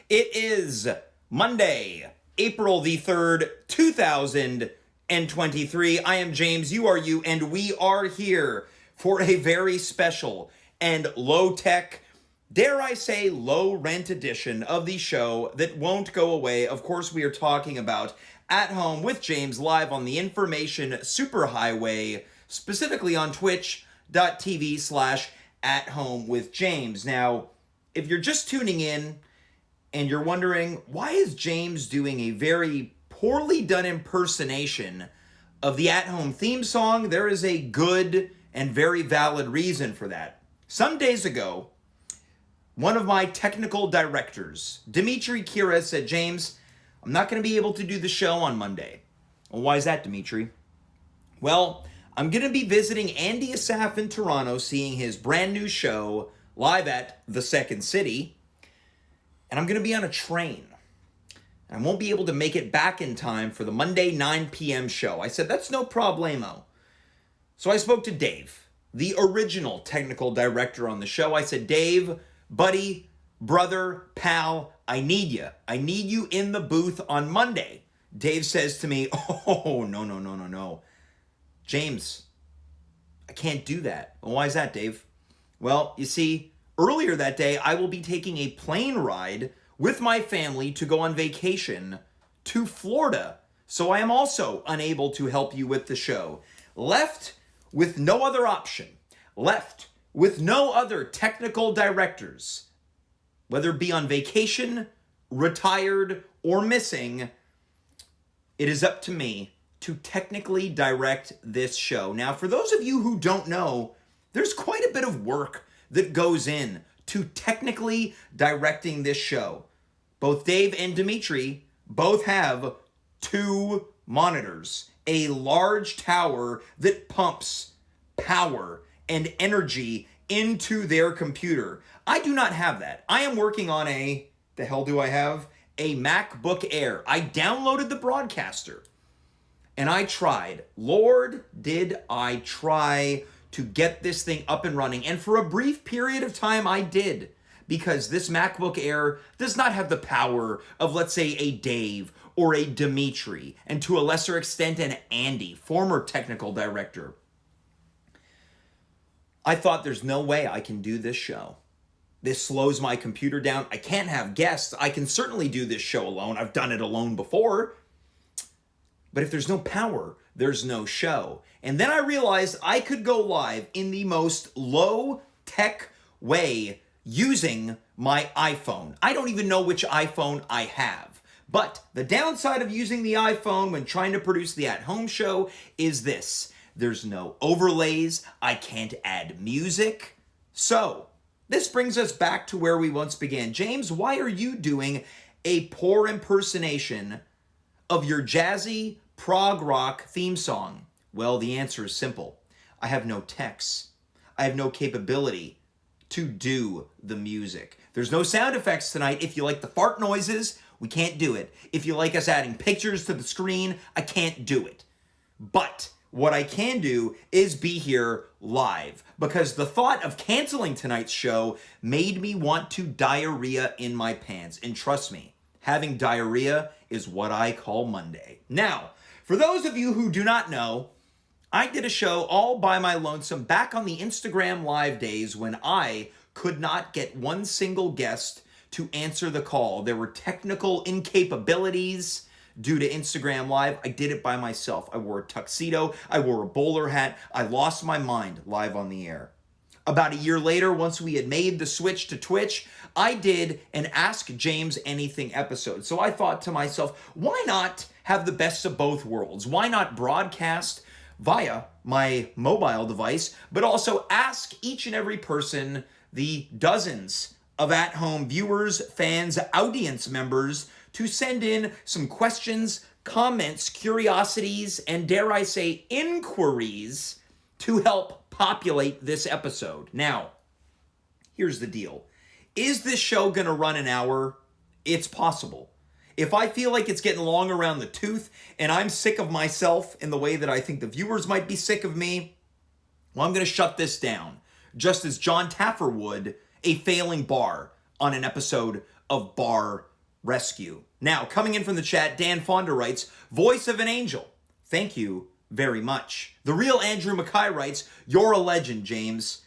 It is Monday, April the 3rd, 2023. I am James, you are you, and we are here for a very special and low-tech, dare I say, low-rent edition of the show that won't go away. Of course, we are talking about At Home with James live on the information superhighway, specifically on twitch.tv/athomewithjames. Now, if you're just tuning in and you're wondering, why is James doing a very poorly done impersonation of the At Home theme song? There is a good and very valid reason for that. Some days ago, one of my technical directors, Dimitri Kira, said, James, I'm not going to be able to do the show on Monday. Well, why is that, Dimitri? Well, I'm going to be visiting Andy Asaf in Toronto, seeing his brand new show live at the Second City. And I'm going to be on a train. And I won't be able to make it back in time for the Monday 9 p.m. show. I said, that's no problemo. So I spoke to Dave, the original technical director on the show. I said, Dave, buddy, brother, pal, I need you. I need you in the booth on Monday. Dave says to me, oh, no. James, I can't do that. Well, why is that, Dave? Well, you see, earlier that day, I will be taking a plane ride with my family to go on vacation to Florida. So I am also unable to help you with the show. Left with no other option. Left with no other technical directors. Whether it be on vacation, retired, or missing, it is up to me to technically direct this show. Now, for those of you who don't know, there's quite a bit of work that goes in to technically directing this show. Both Dave and Dimitri both have 2 monitors, a large tower that pumps power and energy into their computer. I do not have that. I am working on a MacBook Air. I downloaded the Broadcaster and I tried. Lord, did I try to get this thing up and running. And for a brief period of time, I did. Because this MacBook Air does not have the power of, let's say, a Dave or a Dimitri, and to a lesser extent, an Andy, former technical director. I thought there's no way I can do this show. This slows my computer down. I can't have guests. I can certainly do this show alone. I've done it alone before. But if there's no power, there's no show. And then I realized I could go live in the most low-tech way using my iPhone. I don't even know which iPhone I have. But the downside of using the iPhone when trying to produce the at-home show is this. There's no overlays. I can't add music. So, this brings us back to where we once began. James, why are you doing a poor impersonation of your jazzy prog rock theme song? Well, the answer is simple. I have no techs. I have no capability to do the music. There's no sound effects tonight. If you like the fart noises, we can't do it. If you like us adding pictures to the screen, I can't do it. But what I can do is be here live, because the thought of canceling tonight's show made me want to diarrhea in my pants. And trust me, having diarrhea is what I call Monday. Now, for those of you who do not know, I did a show all by my lonesome back on the Instagram Live days when I could not get one single guest to answer the call. There were technical incapabilities due to Instagram Live. I did it by myself. I wore a tuxedo. I wore a bowler hat. I lost my mind live on the air. About a year later, once we had made the switch to Twitch, I did an Ask James Anything episode. So I thought to myself, why not have the best of both worlds? Why not broadcast via my mobile device, but also ask each and every person, the dozens of at-home viewers, fans, audience members, to send in some questions, comments, curiosities, and dare I say inquiries to help populate this episode. Now, here's the deal. Is this show going to run an hour? It's possible. If I feel like it's getting long around the tooth and I'm sick of myself in the way that I think the viewers might be sick of me, well, I'm going to shut this down, just as John Taffer would a failing bar on an episode of Bar Rescue. Now, coming in from the chat, Dan Fonda writes, voice of an angel. Thank you very much. The real Andrew Mackay writes, you're a legend, James.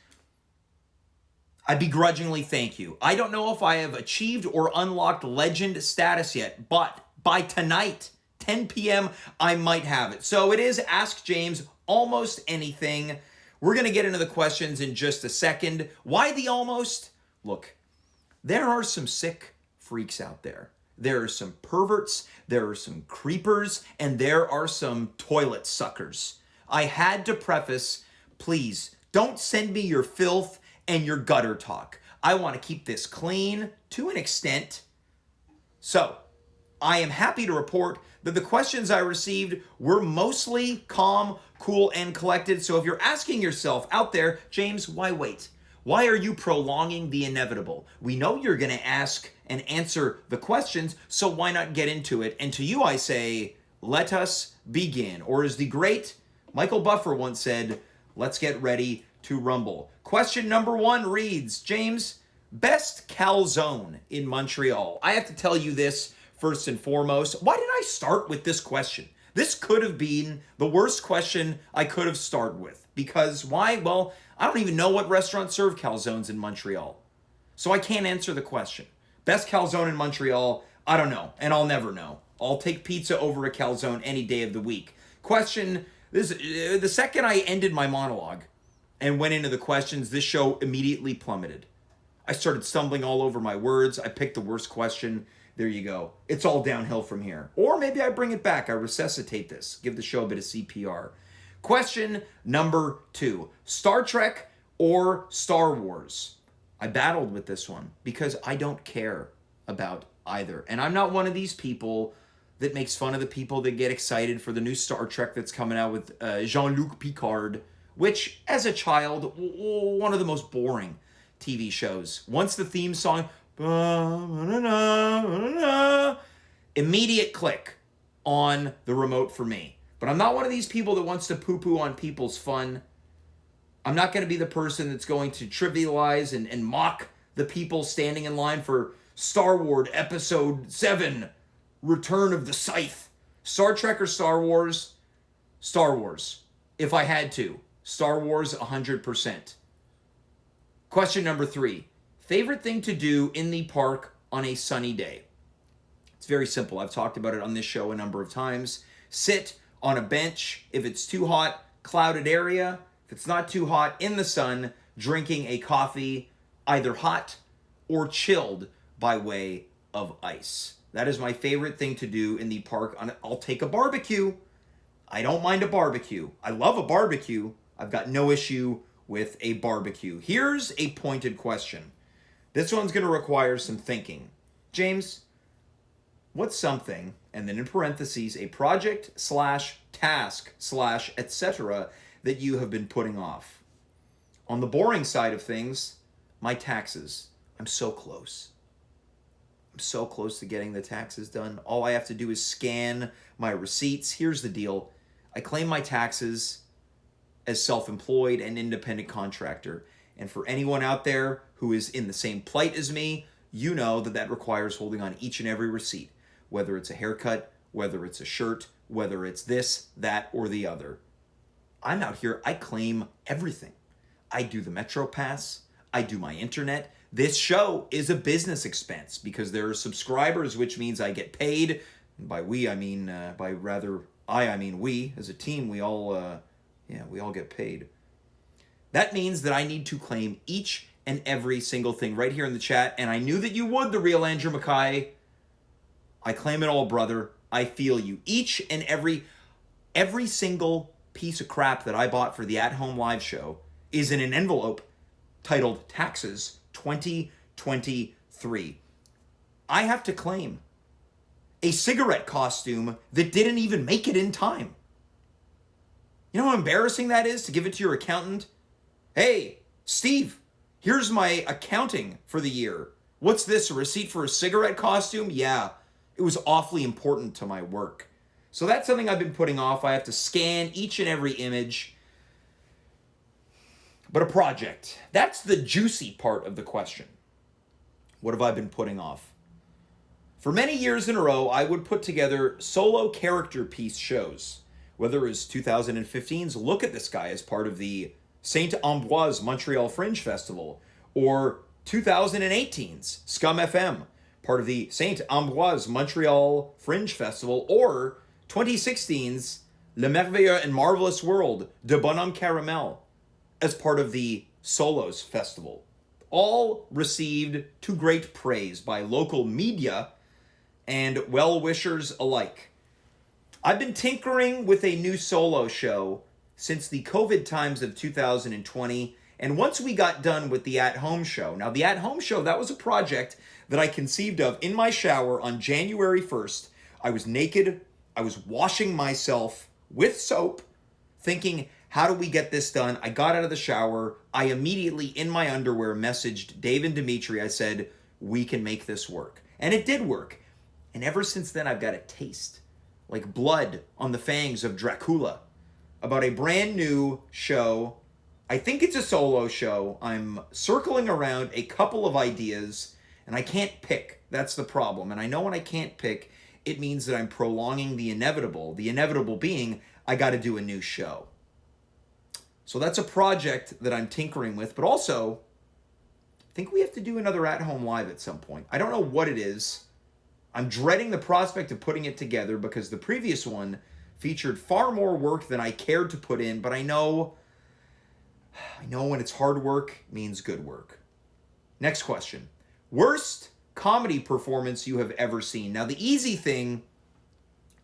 I begrudgingly thank you. I don't know if I have achieved or unlocked legend status yet, but by tonight, 10 p.m., I might have it. So it is Ask James Almost Anything. We're going to get into the questions in just a second. Why the almost? Look, there are some sick freaks out there. There are some perverts, there are some creepers, and there are some toilet suckers. I had to preface, please, don't send me your filth and your gutter talk. I want to keep this clean to an extent. So, I am happy to report that the questions I received were mostly calm, cool, and collected. So if you're asking yourself out there, James, why wait? Why are you prolonging the inevitable? We know you're going to ask and answer the questions, so why not get into it? And to you I say, let us begin. Or as the great Michael Buffer once said, let's get ready to rumble. Question number 1 reads, James, best calzone in Montreal. I have to tell you this first and foremost. Why did I start with this question? This could have been the worst question I could have started with. Because why? Well, I don't even know what restaurants serve calzones in Montreal. So I can't answer the question. Best calzone in Montreal, I don't know, and I'll never know. I'll take pizza over a calzone any day of the week. Question, the second I ended my monologue and went into the questions, this show immediately plummeted. I started stumbling all over my words. I picked the worst question. There you go. It's all downhill from here. Or maybe I bring it back. I resuscitate this. Give the show a bit of CPR. Question number 2. Star Trek or Star Wars? I battled with this one because I don't care about either. And I'm not one of these people that makes fun of the people that get excited for the new Star Trek that's coming out with Jean-Luc Picard, which, as a child, one of the most boring TV shows. Once the theme song, immediate click on the remote for me. But I'm not one of these people that wants to poo-poo on people's fun. I'm not going to be the person that's going to trivialize and mock the people standing in line for Star Wars Episode 7, Return of the Scythe. Star Trek or Star Wars? Star Wars. If I had to. Star Wars 100%. Question number 3. Favorite thing to do in the park on a sunny day? It's very simple. I've talked about it on this show a number of times. Sit on a bench. If it's too hot, clouded area. If it's not too hot, in the sun, drinking a coffee, either hot or chilled by way of ice. That is my favorite thing to do in the park. I'll take a barbecue. I don't mind a barbecue. I love a barbecue. I've got no issue with a barbecue. Here's a pointed question. This one's going to require some thinking. James, what's something, and then in parentheses, a project / task / etc. that you have been putting off? On the boring side of things, my taxes. I'm so close. I'm so close to getting the taxes done. All I have to do is scan my receipts. Here's the deal. I claim my taxes as self-employed and independent contractor. And for anyone out there who is in the same plight as me, you know that that requires holding on each and every receipt, whether it's a haircut, whether it's a shirt, whether it's this, that, or the other. I'm out here, I claim everything. I do the Metro Pass, I do my internet. This show is a business expense because there are subscribers, which means I get paid. And by we, I mean, I mean we, as a team, we all get paid. That means that I need to claim each and every single thing right here in the chat. And I knew that you would, the real Andrew Mackay. I claim it all, brother. I feel you. Each and every single piece of crap that I bought for the at-home live show is in an envelope titled Taxes 2023. I have to claim a cigarette costume that didn't even make it in time. You know how embarrassing that is to give it to your accountant? Hey, Steve, here's my accounting for the year. What's this, a receipt for a cigarette costume? Yeah, it was awfully important to my work. So that's something I've been putting off. I have to scan each and every image. But a project, that's the juicy part of the question. What have I been putting off? For many years in a row, I would put together solo character piece shows. Whether it was 2015's Look at This Guy as part of the Saint Ambroise Montreal Fringe Festival, or 2018's Scum FM, part of the Saint Ambroise Montreal Fringe Festival, or 2016's Le Merveilleux and Marvelous World de Bonhomme Caramel, as part of the Solos Festival. All received to great praise by local media and well-wishers alike. I've been tinkering with a new solo show since the COVID times of 2020, and once we got done with the at-home show. Now, the at-home show, that was a project that I conceived of in my shower on January 1st. I was naked, I was washing myself with soap, thinking, how do we get this done? I got out of the shower, I immediately, in my underwear, messaged Dave and Dimitri. I said, we can make this work. And it did work. And ever since then, I've got a taste, like blood on the fangs of Dracula, about a brand new show. I think it's a solo show. I'm circling around a couple of ideas, and I can't pick. That's the problem. And I know when I can't pick, it means that I'm prolonging the inevitable being I got to do a new show. So that's a project that I'm tinkering with, but also I think we have to do another at-home live at some point. I don't know what it is. I'm dreading the prospect of putting it together because the previous one featured far more work than I cared to put in, but I know when it's hard work means good work. Next question. Worst comedy performance you have ever seen? Now, the easy thing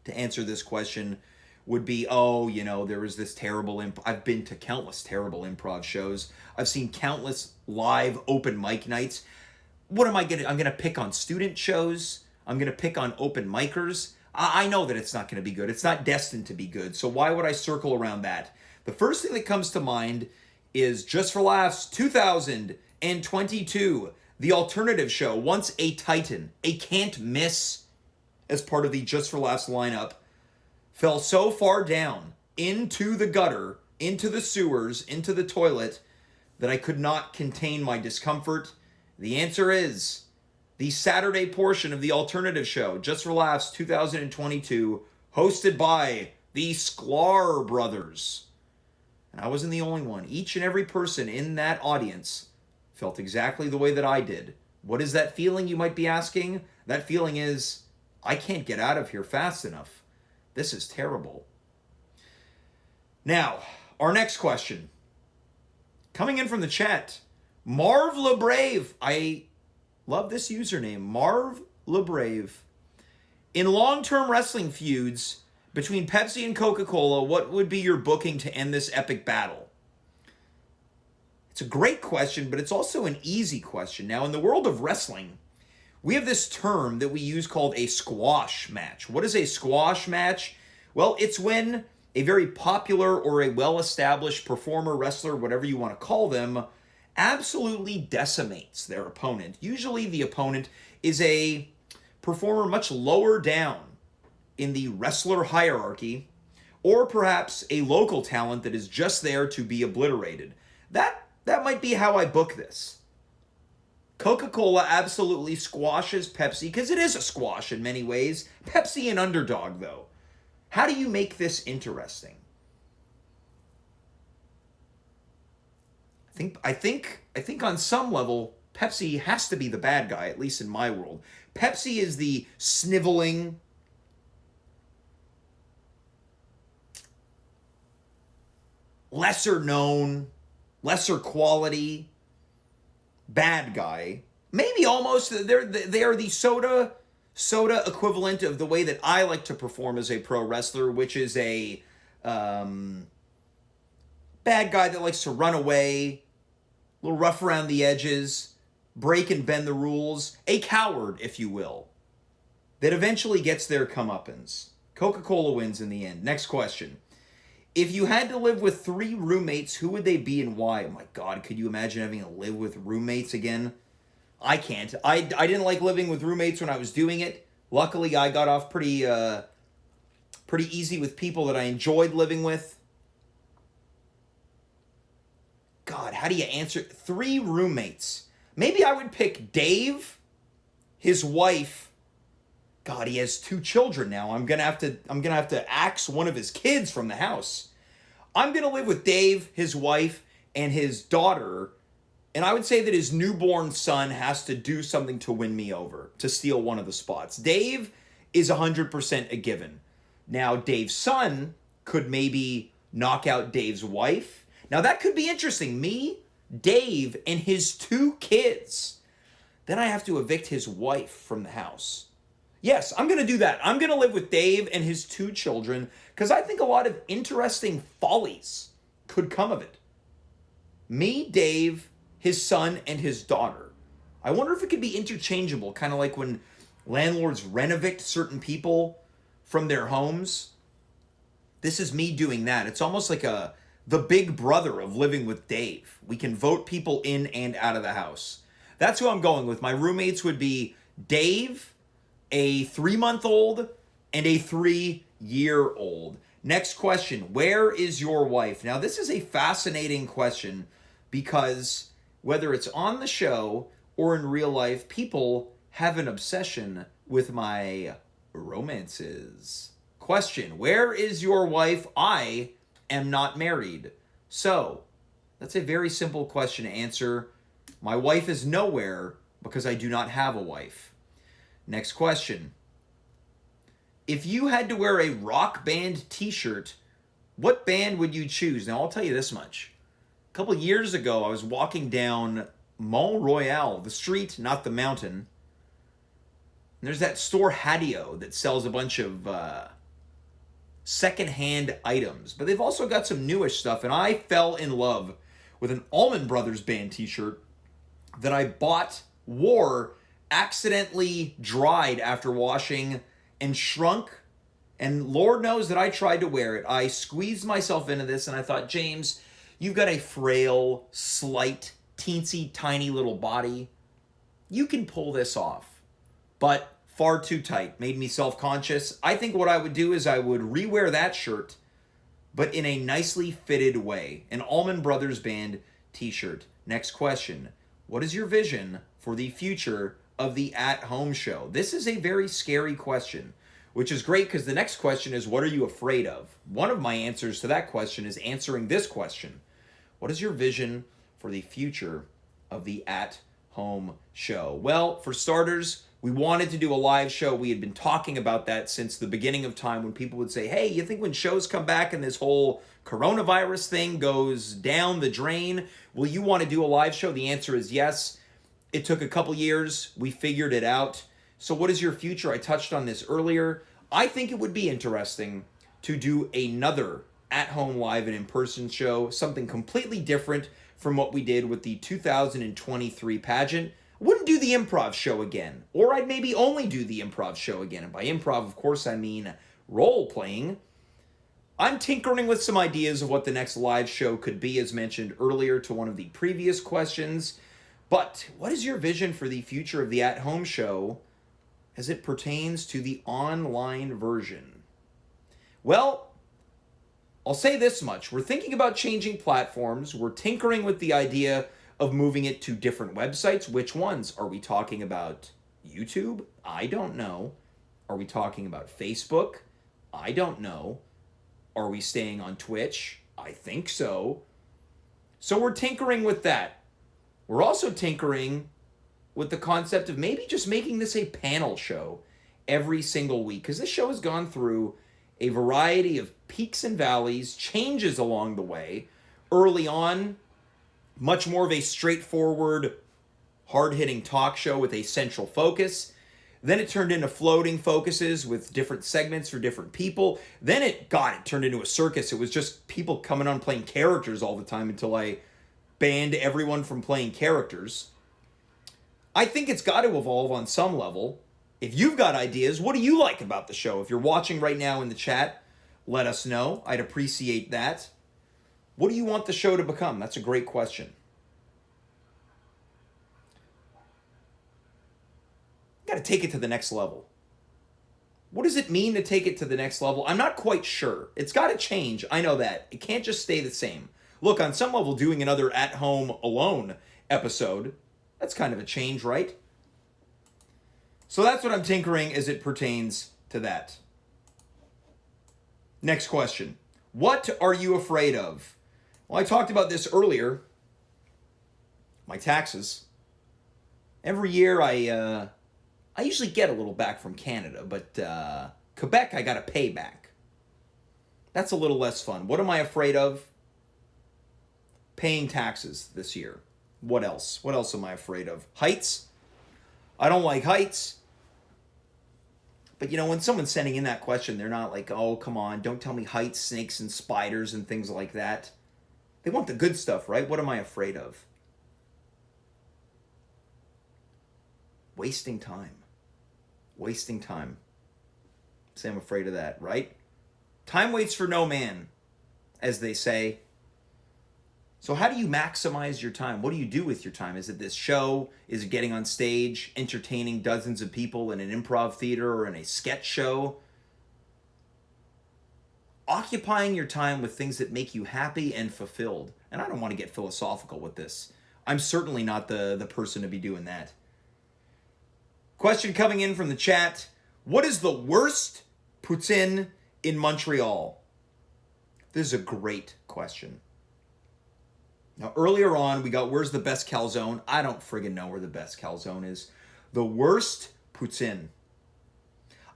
to answer this question would be, there was this terrible I've been to countless terrible improv shows. I've seen countless live open mic nights. What am I going to... I'm going to pick on student shows. I'm going to pick on open micers. I know that it's not going to be good. It's not destined to be good. So why would I circle around that? The first thing that comes to mind is Just for Laughs 2022, the alternative show, once a titan, a can't miss as part of the Just for Laughs lineup, fell so far down into the gutter, into the sewers, into the toilet, that I could not contain my discomfort. The answer is the Saturday portion of the alternative show, Just for Laughs 2022, hosted by the Sklar brothers. And I wasn't the only one. Each and every person in that audience felt exactly the way that I did. What is that feeling, you might be asking? That feeling is, I can't get out of here fast enough. This is terrible. Now, our next question. Coming in from the chat, Marv LeBrave. I love this username, Marv LeBrave. In long-term wrestling feuds between Pepsi and Coca-Cola, what would be your booking to end this epic battle? It's a great question, but it's also an easy question. Now, in the world of wrestling, we have this term that we use called a squash match. What is a squash match? Well, it's when a very popular or a well-established performer, wrestler, whatever you want to call them, absolutely decimates their opponent. Usually the opponent is a performer much lower down in the wrestler hierarchy, or perhaps a local talent that is just there to be obliterated. That might be how I book this. Coca-Cola absolutely squashes Pepsi, because it is a squash in many ways. Pepsi an underdog, though. How do you make this interesting? I think on some level, Pepsi has to be the bad guy, at least in my world. Pepsi is the sniveling, lesser known, lesser quality bad guy. Maybe almost they are the soda equivalent of the way that I like to perform as a pro wrestler, which is a bad guy that likes to run away, a little rough around the edges, break and bend the rules, a coward, if you will, that eventually gets their comeuppance. Coca-Cola wins in the end. Next question. If you had to live with 3 roommates, who would they be and why? Oh my God, could you imagine having to live with roommates again? I can't. I didn't like living with roommates when I was doing it. Luckily, I got off pretty easy with people that I enjoyed living with. God, how do you answer 3 roommates? Maybe I would pick Dave, his wife. God, he has 2 children now. I'm gonna have to axe one of his kids from the house. I'm gonna live with Dave, his wife, and his daughter. And I would say that his newborn son has to do something to win me over, to steal one of the spots. Dave is 100% a given. Now, Dave's son could maybe knock out Dave's wife. Now, that could be interesting. Me, Dave, and his 2 kids. Then I have to evict his wife from the house. Yes, I'm going to do that. I'm going to live with Dave and his 2 children because I think a lot of interesting follies could come of it. Me, Dave, his son, and his daughter. I wonder if it could be interchangeable, kind of like when landlords rent-evict certain people from their homes. This is me doing that. It's almost like the big brother of living with Dave. We can vote people in and out of the house. That's who I'm going with. My roommates would be Dave, a 3-month-old, and a 3-year-old. Next question. Where is your wife? Now, this is a fascinating question because whether it's on the show or in real life, people have an obsession with my romances. Question. Where is your wife? I am not married. So, that's a very simple question to answer. My wife is nowhere because I do not have a wife. Next question. If you had to wear a rock band t-shirt, what band would you choose? Now, I'll tell you this much. A couple years ago, I was walking down Mont Royal, the street, not the mountain. And there's that store Hadio that sells a bunch of secondhand items. But they've also got some newish stuff. And I fell in love with an Allman Brothers Band t-shirt that I bought, wore, accidentally dried after washing, and shrunk. And Lord knows that I tried to wear it. I squeezed myself into this and I thought, James, you've got a frail, slight, teensy, tiny little body. You can pull this off. But far too tight. Made me self-conscious. I think what I would do is I would rewear that shirt, but in a nicely fitted way. An Allman Brothers Band t-shirt. Next question. What is your vision for the future of the at-home show? This is a very scary question, which is great because the next question is, what are you afraid of? One of my answers to that question is answering this question. What is your vision for the future of the at-home show? Well, for starters, we wanted to do a live show. We had been talking about that since the beginning of time when people would say, hey, you think when shows come back and this whole coronavirus thing goes down the drain, will you want to do a live show? The answer is yes. It took a couple years. We figured it out. So what is your future? I touched on this earlier. I think it would be interesting to do another at-home live and in-person show, something completely different from what we did with the 2023 pageant. I wouldn't do the improv show again, or I'd maybe only do the improv show again. And by improv, of course, I mean role-playing. I'm tinkering with some ideas of what the next live show could be, as mentioned earlier to one of the previous questions. But what is your vision for the future of the at-home show as it pertains to the online version? Well, I'll say this much. We're thinking about changing platforms. We're tinkering with the idea of moving it to different websites. Which ones? Are we talking about YouTube? I don't know. Are we talking about Facebook? I don't know. Are we staying on Twitch? I think so. So we're tinkering with that. We're also tinkering with the concept of maybe just making this a panel show every single week, because this show has gone through a variety of peaks and valleys, changes along the way. Early on, much more of a straightforward, hard-hitting talk show with a central focus. Then it turned into floating focuses with different segments for different people. Then it turned into a circus. It was just people coming on playing characters all the time until I banned everyone from playing characters. I think it's got to evolve on some level. If you've got ideas, what do you like about the show? If you're watching right now in the chat, let us know. I'd appreciate that. What do you want the show to become? That's a great question. Got to take it to the next level. What does it mean to take it to the next level? I'm not quite sure. It's got to change. I know that. It can't just stay the same. Look, on some level, doing another At Home Alone episode, that's kind of a change, right? So that's what I'm tinkering as it pertains to that. Next question. What are you afraid of? Well, I talked about this earlier. My taxes. Every year I usually get a little back from Canada, but Quebec I got to pay back. That's a little less fun. What am I afraid of? Paying taxes this year. What else? What else am I afraid of? Heights? I don't like heights. But you know, when someone's sending in that question, they're not like, oh, come on, don't tell me heights, snakes, and spiders and things like that. They want the good stuff, right? What am I afraid of? Wasting time. Wasting time. Say I'm afraid of that, right? Time waits for no man, as they say. So how do you maximize your time? What do you do with your time? Is it this show? Is it getting on stage, entertaining dozens of people in an improv theater or in a sketch show? Occupying your time with things that make you happy and fulfilled. And I don't want to get philosophical with this. I'm certainly not the person to be doing that. Question coming in from the chat. What is the worst poutine in Montreal? This is a great question. Now, earlier on, we got where's the best calzone? I don't friggin' know where the best calzone is. The worst poutine.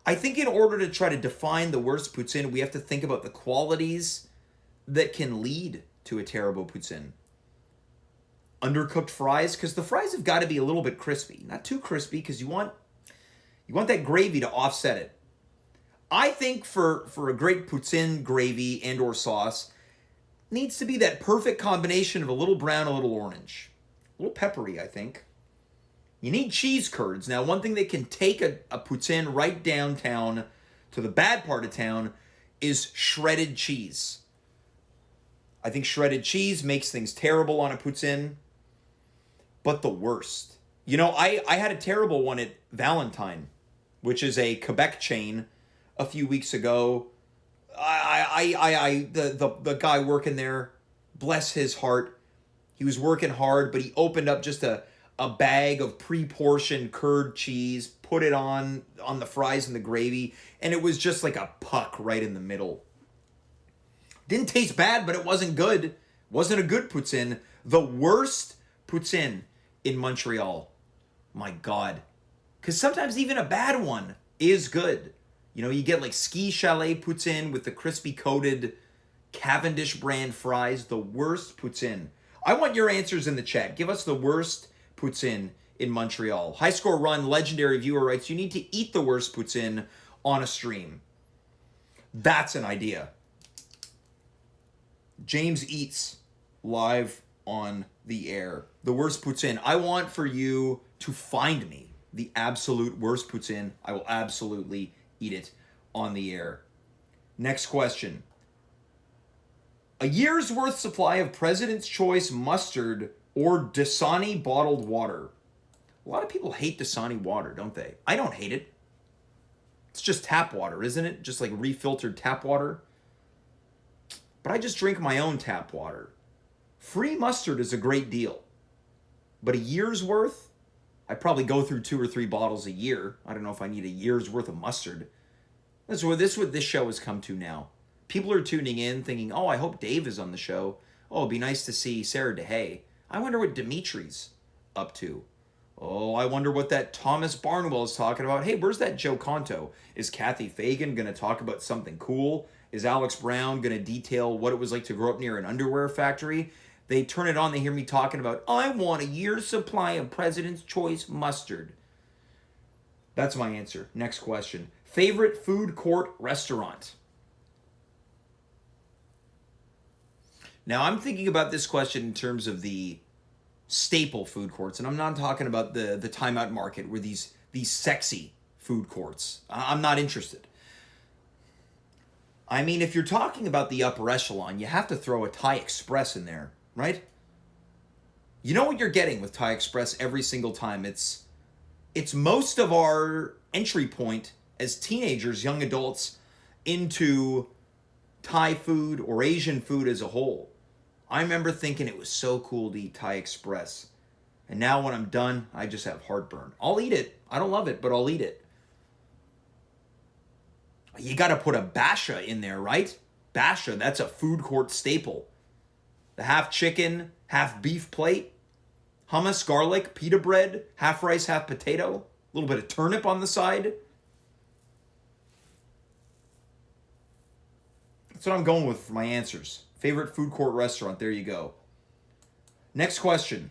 I think in order to try to define the worst poutine, we have to think about the qualities that can lead to a terrible poutine. Undercooked fries, because the fries have got to be a little bit crispy. Not too crispy, because you want that gravy to offset it. I think for a great poutine gravy and or sauce, needs to be that perfect combination of a little brown, a little orange. A little peppery, I think. You need cheese curds. Now, one thing that can take a poutine right downtown to the bad part of town is shredded cheese. I think shredded cheese makes things terrible on a poutine. But the worst. You know, I had a terrible one at Valentine, which is a Quebec chain, a few weeks ago. The guy working there, bless his heart, he was working hard, but he opened up just a bag of pre-portioned curd cheese, put it on the fries and the gravy, and it was just like a puck right in the middle. Didn't taste bad, but it wasn't good. Wasn't a good poutine. The worst poutine in Montreal. My God. Because sometimes even a bad one is good. You know, you get like Ski Chalet poutine with the crispy coated Cavendish brand fries. The worst poutine. I want your answers in the chat. Give us the worst poutine in Montreal. High Score Run, legendary viewer writes, you need to eat the worst poutine on a stream. That's an idea. James Eats live on the air. The worst poutine. I want for you to find me the absolute worst poutine. I will absolutely eat it on the air. Next question. A year's worth supply of President's Choice mustard or Dasani bottled water. A lot of people hate Dasani water, don't they? I don't hate it. It's just tap water, isn't it? Just like refiltered tap water. But I just drink my own tap water. Free mustard is a great deal. But a year's worth? I probably go through 2 or 3 bottles a year. I don't know if I need a year's worth of mustard. That's what this show has come to now. People are tuning in thinking, oh, I hope Dave is on the show. Oh, it'd be nice to see Sarah DeHay. I wonder what Dimitri's up to. Oh, I wonder what that Thomas Barnwell is talking about. Hey, where's that Joe Conto? Is Kathy Fagan going to talk about something cool? Is Alex Brown going to detail what it was like to grow up near an underwear factory? They turn it on, they hear me talking about, I want a year's supply of President's Choice mustard. That's my answer. Next question. Favorite food court restaurant? Now, I'm thinking about this question in terms of the staple food courts, and I'm not talking about the timeout market where these sexy food courts. I'm not interested. I mean, if you're talking about the upper echelon, you have to throw a Thai Express in there, right? You know what you're getting with Thai Express every single time. It's most of our entry point as teenagers, young adults, into Thai food or Asian food as a whole. I remember thinking it was so cool to eat Thai Express. And now when I'm done, I just have heartburn. I'll eat it. I don't love it, but I'll eat it. You got to put a basha in there, right? Basha, that's a food court staple. The half chicken, half beef plate, hummus, garlic, pita bread, half rice, half potato, a little bit of turnip on the side. That's what I'm going with for my answers. Favorite food court restaurant, there you go. Next question.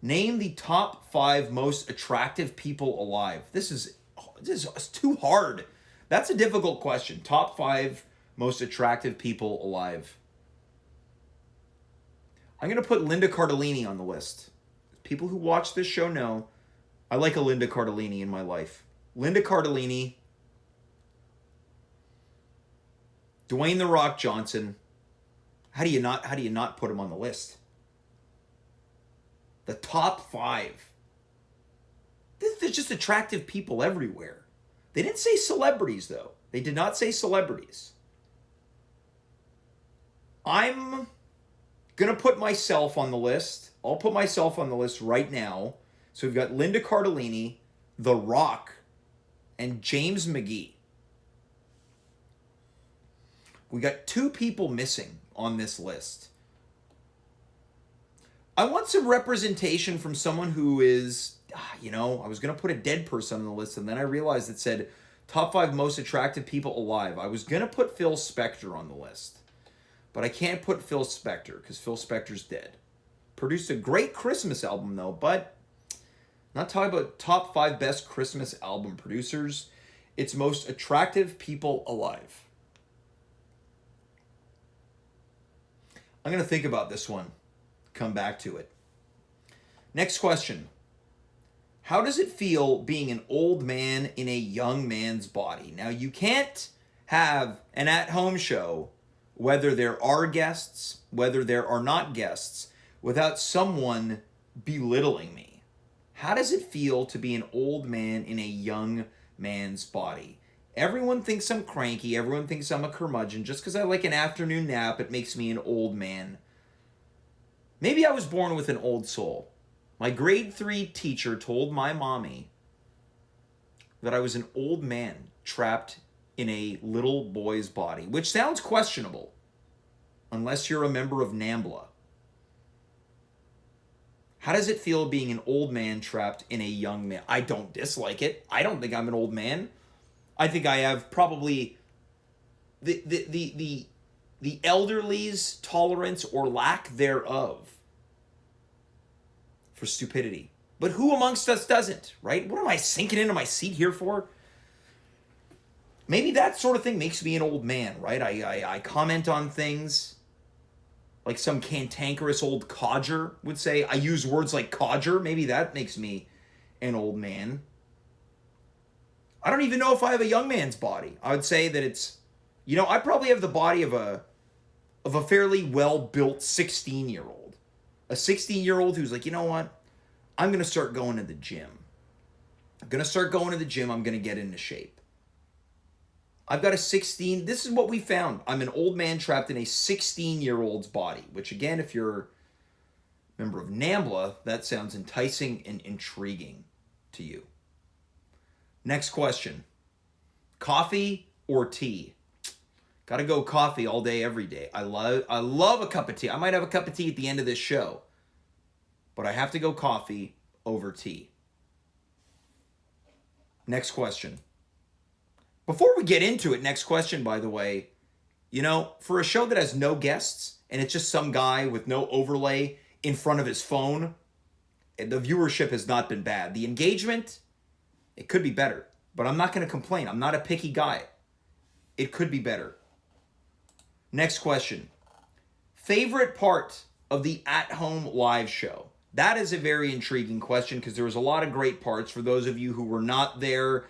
Name the top 5 most attractive people alive. This is too hard. That's a difficult question. Top 5 most attractive people alive. I'm going to put Linda Cardellini on the list. People who watch this show know I like a Linda Cardellini in my life. Linda Cardellini, Dwayne "The Rock" Johnson. How do you not put him on the list? The top 5. There's just attractive people everywhere. They didn't say celebrities, though. They did not say celebrities. I'm going to put myself on the list. I'll put myself on the list right now. So we've got Linda Cardellini, The Rock, and James McGee. We got 2 people missing on this list. I want some representation from someone who is, I was going to put a dead person on the list, and then I realized it said top 5 most attractive people alive. I was going to put Phil Spector on the list, but I can't put Phil Spector because Phil Spector's dead. Produced a great Christmas album, though, but not talking about top 5 best Christmas album producers. It's most attractive people alive. I'm going to think about this one. Come back to it. Next question. How does it feel being an old man in a young man's body? Now, you can't have an at-home show, whether there are guests, whether there are not guests, without someone belittling me. How does it feel to be an old man in a young man's body? Everyone thinks I'm cranky. Everyone thinks I'm a curmudgeon. Just because I like an afternoon nap, it makes me an old man. Maybe I was born with an old soul. My grade 3 teacher told my mommy that I was an old man trapped in a little boy's body, which sounds questionable unless you're a member of NAMBLA. How does it feel being an old man trapped in a young man? I don't dislike it. I don't think I'm an old man. I think I have probably the elderly's tolerance or lack thereof for stupidity. But who amongst us doesn't, right? What am I sinking into my seat here for? Maybe that sort of thing makes me an old man, right? I comment on things like some cantankerous old codger would say. I use words like codger. Maybe that makes me an old man. I don't even know if I have a young man's body. I would say that it's, I probably have the body of a fairly well-built 16-year-old. A 16-year-old who's like, you know what? I'm going to start going to the gym. I'm going to get into shape. I've got a 16. This is what we found. I'm an old man trapped in a 16-year-old's body, which again, if you're a member of NAMBLA, that sounds enticing and intriguing to you. Next question. Coffee or tea? Gotta go coffee all day, every day. I love a cup of tea. I might have a cup of tea at the end of this show, but I have to go coffee over tea. Next question. Before we get into it, next question, by the way, for a show that has no guests and it's just some guy with no overlay in front of his phone, the viewership has not been bad. The engagement, It could be better, but I'm not going to complain. I'm not a picky guy. It could be better. Next question. Favorite part of the at-home live show? That is a very intriguing question because there was a lot of great parts. For those of you who were not there,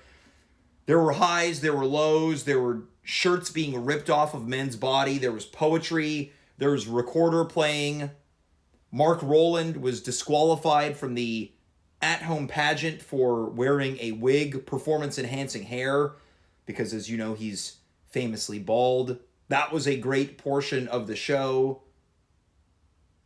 there were highs, there were lows, there were shirts being ripped off of men's body, there was poetry, there was recorder playing. Mark Rowland was disqualified from the at-home pageant for wearing a wig, performance-enhancing hair, because as you know, he's famously bald. That was a great portion of the show.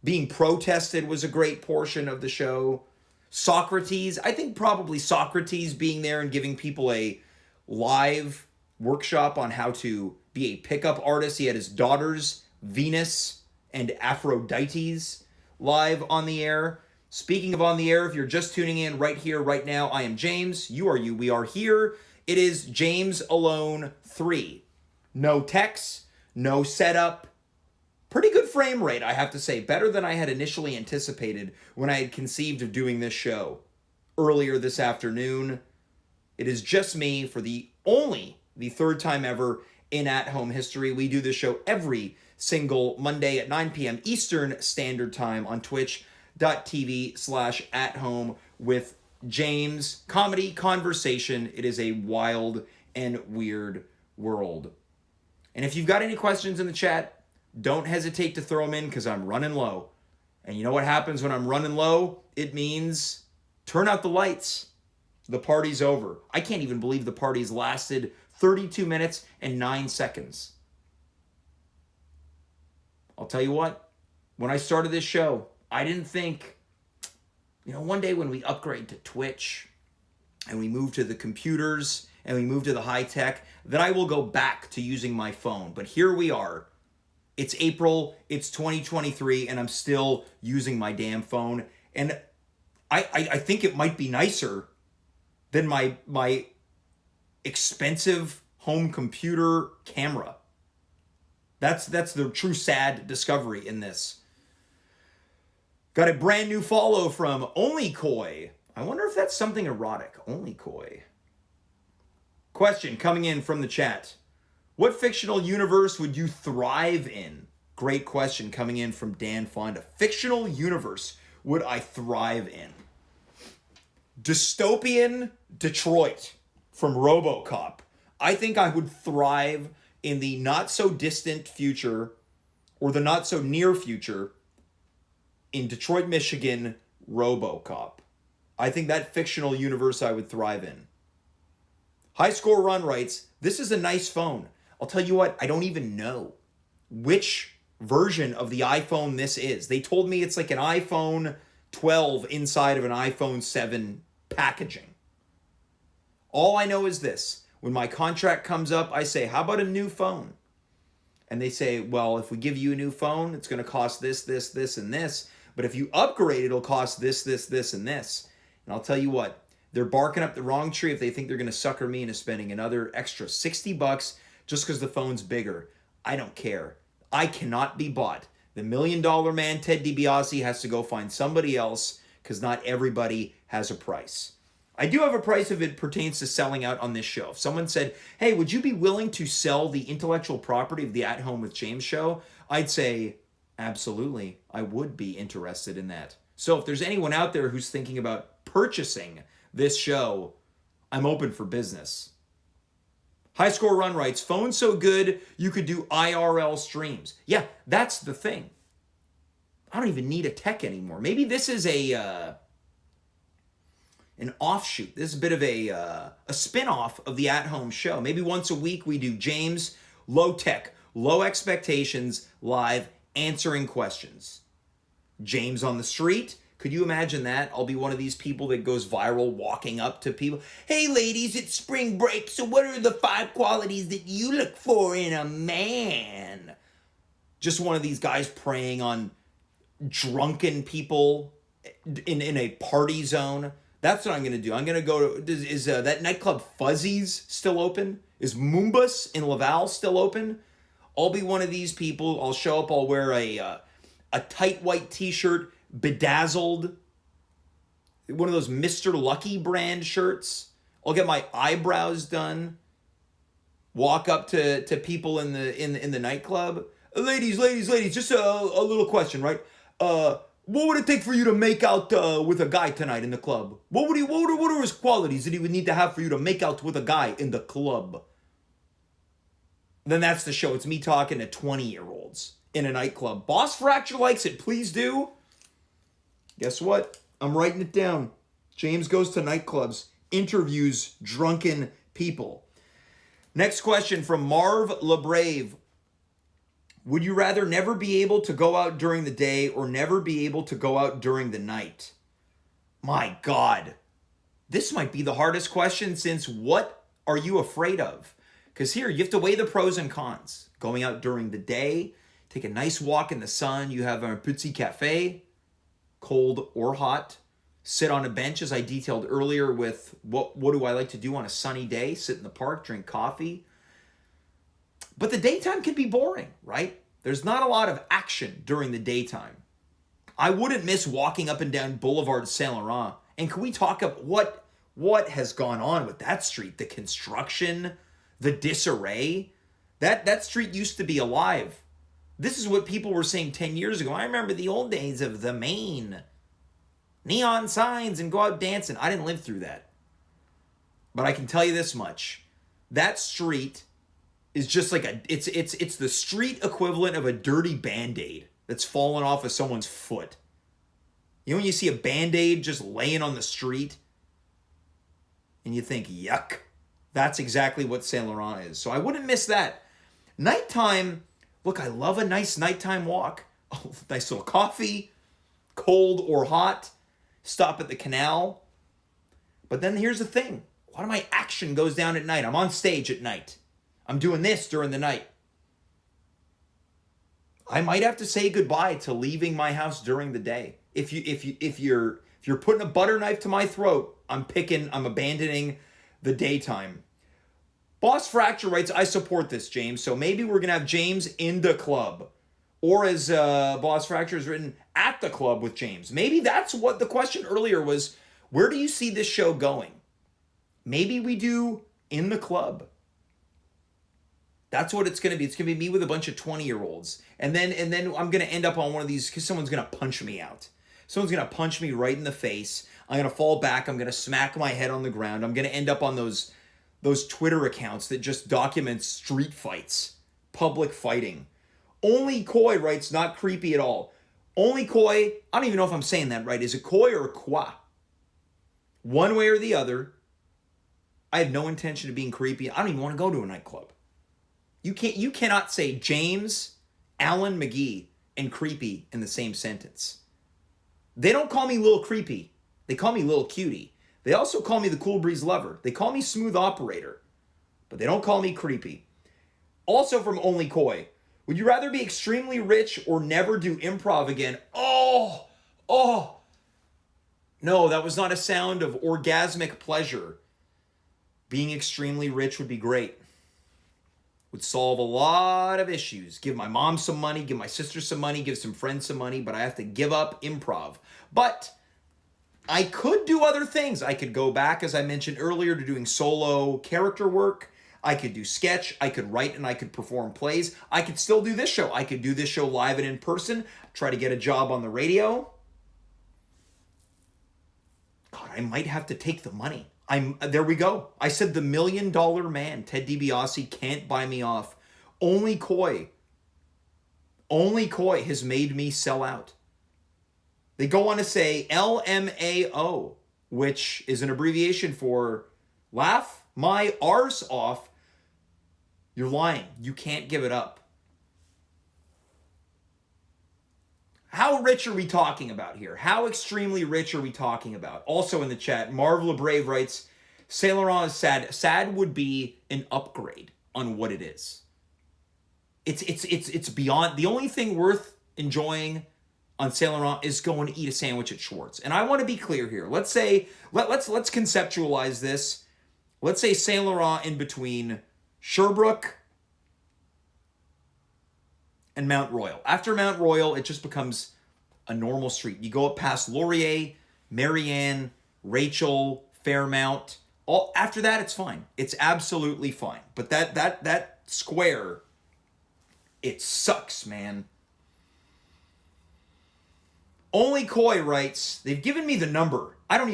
Being protested was a great portion of the show. Socrates, I think probably Socrates being there and giving people a live workshop on how to be a pickup artist. He had his daughters, Venus and Aphrodites, live on the air. Speaking of on the air, if you're just tuning in right here, right now, I am James. You are you. We are here. It is James Alone 3. No techs, no setup. Pretty good frame rate, I have to say. Better than I had initially anticipated when I had conceived of doing this show earlier this afternoon. It is just me for the third time ever in at-home history. We do this show every single Monday at 9 p.m. Eastern Standard Time on twitch.tv/athome with James. Comedy, conversation. It is a wild and weird world. And if you've got any questions in the chat, don't hesitate to throw them in because I'm running low. And you know what happens when I'm running low? It means turn out the lights. The party's over. I can't even believe the party's lasted 32 minutes and 9 seconds. I'll tell you what, when I started this show, I didn't think, one day when we upgrade to Twitch and we move to the computers and we move to the high tech, that I will go back to using my phone. But here we are. It's April, it's 2023, and I'm still using my damn phone. And I think it might be nicer than my expensive home computer camera. That's the true sad discovery in this. Got a brand new follow from Only Koi. I wonder if that's something erotic. Only Koi. Question coming in from the chat. What fictional universe would you thrive in? Great question coming in from Dan Fonda. Fictional universe would I thrive in? Dystopian Detroit from RoboCop. I think I would thrive in the not so distant future or the not so near future in Detroit, Michigan, RoboCop. I think that fictional universe I would thrive in. High Score Run writes, this is a nice phone. I'll tell you what, I don't even know which version of the iPhone this is. They told me it's like an iPhone 12 inside of an iPhone 7 packaging. All I know is this. When my contract comes up, I say, how about a new phone? And they say, well, if we give you a new phone, it's going to cost this, this, this, and this. But if you upgrade, it'll cost this, this, this, and this. And I'll tell you what, they're barking up the wrong tree if they think they're going to sucker me into spending another extra $60 just because the phone's bigger. I don't care. I cannot be bought. The $1 Million Man, Ted DiBiase, has to go find somebody else because not everybody has a price. I do have a price if it pertains to selling out on this show. If someone said, hey, would you be willing to sell the intellectual property of the At Home with James show? I'd say, absolutely, I would be interested in that. So if there's anyone out there who's thinking about purchasing this show, I'm open for business. High Score Run writes, phone so good you could do IRL streams. Yeah, that's the thing. I don't even need a tech anymore. Maybe this is an offshoot. This is a bit of a spin-off of the at-home show. Maybe once a week we do James, low tech, low expectations, live, answering questions. James on the street. Could you imagine that? I'll be one of these people that goes viral walking up to people. Hey ladies, it's spring break, so what are the 5 qualities that you look for in a man? Just one of these guys preying on drunken people in a party zone. That's what I'm going to do. I'm going to go to, is that nightclub Fuzzies still open? Is Moombas in Laval still open? I'll be one of these people. I'll show up. I'll wear a tight white t-shirt, bedazzled, one of those Mr. Lucky brand shirts. I'll get my eyebrows done. Walk up to people in the nightclub. Ladies, just a little question, right? What would it take for you to make out with a guy tonight in the club? What are his qualities that he would need to have for you to make out with a guy in the club? Then that's the show. It's me talking to 20-year-olds in a nightclub. Boss Fracture likes it. Please do. Guess what? I'm writing it down. James goes to nightclubs, interviews drunken people. Next question from Marv LeBrave. Would you rather never be able to go out during the day or never be able to go out during the night? My God. This might be the hardest question since what are you afraid of? Because here, you have to weigh the pros and cons. Going out during the day, take a nice walk in the sun. You have a petit café, cold or hot. Sit on a bench, as I detailed earlier, with what do I like to do on a sunny day? Sit in the park, drink coffee. But the daytime can be boring, right? There's not a lot of action during the daytime. I wouldn't miss walking up and down Boulevard Saint Laurent. And can we talk about what has gone on with that street? The construction, the disarray. That street used to be alive. This is what people were saying 10 years ago. I remember the old days of the Maine. Neon signs and go out dancing. I didn't live through that. But I can tell you this much. That street is just like it's the street equivalent of a dirty Band-Aid that's fallen off of someone's foot. You know when you see a Band-Aid just laying on the street and you think, yuck. That's exactly what Saint Laurent is. So I wouldn't miss that. Nighttime, look, I love a nice nighttime walk. Oh, nice little coffee, cold or hot. Stop at the canal. But then here's the thing. A lot of my action goes down at night. I'm on stage at night. I'm doing this during the night. I might have to say goodbye to leaving my house during the day. If you're putting a butter knife to my throat, I'm abandoning the daytime. Boss Fracture writes, I support this, James. So maybe we're going to have James in the club. Or as Boss Fracture has written, at the club with James. Maybe that's what the question earlier was. Where do you see this show going? Maybe we do in the club. That's what it's going to be. It's going to be me with a bunch of 20-year-olds. And then I'm going to end up on one of these because someone's going to punch me out. Someone's going to punch me right in the face. I'm going to fall back. I'm going to smack my head on the ground. I'm going to end up on those Twitter accounts that just document street fights, public fighting. Only Coy writes, not creepy at all. Only Coy, I don't even know if I'm saying that right. Is it Coy or Qua? One way or the other. I have no intention of being creepy. I don't even want to go to a nightclub. You cannot say James, Alan McGee, and creepy in the same sentence. They don't call me Lil Creepy. They call me Lil Cutie. They also call me the Cool Breeze Lover. They call me Smooth Operator. But they don't call me creepy. Also from Only Coy. Would you rather be extremely rich or never do improv again? Oh. No, that was not a sound of orgasmic pleasure. Being extremely rich would be great. Would solve a lot of issues. Give my mom some money, give my sister some money, give some friends some money, but I have to give up improv. But I could do other things. I could go back, as I mentioned earlier, to doing solo character work. I could do sketch, I could write, and I could perform plays. I could still do this show. I could do this show live and in person, try to get a job on the radio. God, I might have to take the money. There we go. I said the $1 million man, Ted DiBiase, can't buy me off. Only Coy has made me sell out. They go on to say LMAO, which is an abbreviation for laugh my arse off. You're lying. You can't give it up. How rich are we talking about here? How extremely rich are we talking about? Also in the chat, Marv LeBrave writes, Saint Laurent is sad. Sad would be an upgrade on what it is. It's beyond. The only thing worth enjoying on Saint Laurent is going to eat a sandwich at Schwartz. And I want to be clear here. Let's say, let's conceptualize this. Let's say Saint Laurent in between Sherbrooke and Mount Royal. After Mount Royal, it just becomes a normal street. You go up past Laurier, Marianne, Rachel, Fairmount, All after that, it's fine. It's absolutely fine. But that square, it sucks, man. Only Coy writes, they've given me the number. I don't,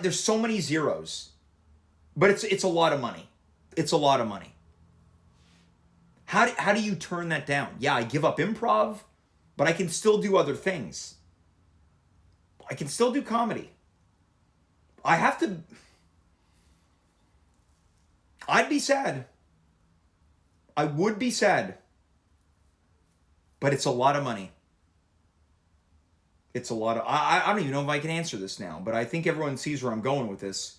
there's so many zeros. But it's a lot of money. It's a lot of money. How do you turn that down? Yeah, I give up improv, but I can still do other things. I can still do comedy. I'd be sad. I would be sad. But it's a lot of money. It's a lot of... I don't even know if I can answer this now, but I think everyone sees where I'm going with this.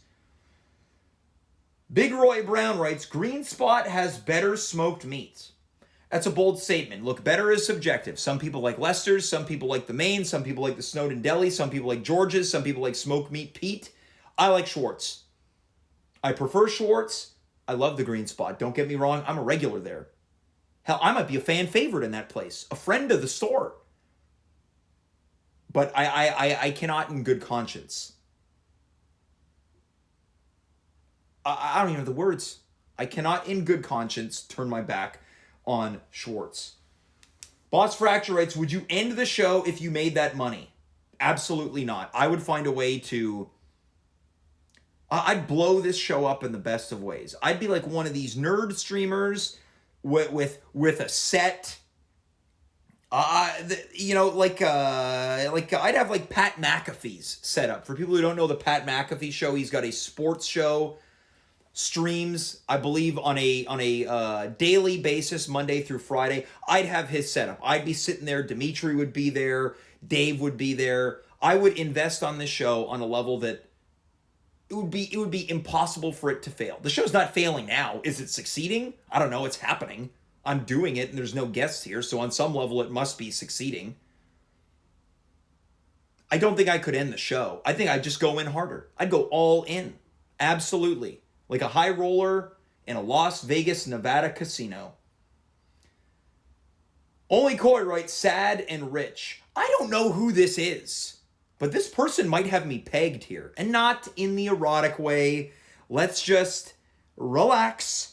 Big Roy Brown writes, Green Spot has better smoked meat. That's a bold statement. Look, better is subjective. Some people like Lester's, some people like the Maine, some people like the Snowden Deli, some people like George's, some people like Smoked Meat Pete. I like Schwartz. I prefer Schwartz. I love the Green Spot. Don't get me wrong. I'm a regular there. Hell, I might be a fan favorite in that place. A friend of the store. But I cannot in good conscience. I don't even have the words. I cannot in good conscience turn my back on Schwartz. Boss Fracture writes, would you end the show if you made that money? Absolutely not. I would find a way to... I'd blow this show up in the best of ways. I'd be like one of these nerd streamers with a set. Like I'd have like Pat McAfee's set up. For people who don't know the Pat McAfee show, he's got a sports show, streams, I believe, on a daily basis, Monday through Friday. I'd have his setup. I'd be sitting there. Dimitri would be there. Dave would be there. I would invest on this show on a level that it would be impossible for it to fail. The show's not failing now. Is it succeeding? I don't know. It's happening. I'm doing it, and there's no guests here, so on some level it must be succeeding. I don't think I could end the show. I think I'd just go in harder. I'd go all in. Absolutely. Like a high roller in a Las Vegas, Nevada casino. Only Coy writes, sad and rich. I don't know who this is, but this person might have me pegged here. And not in the erotic way. Let's just relax.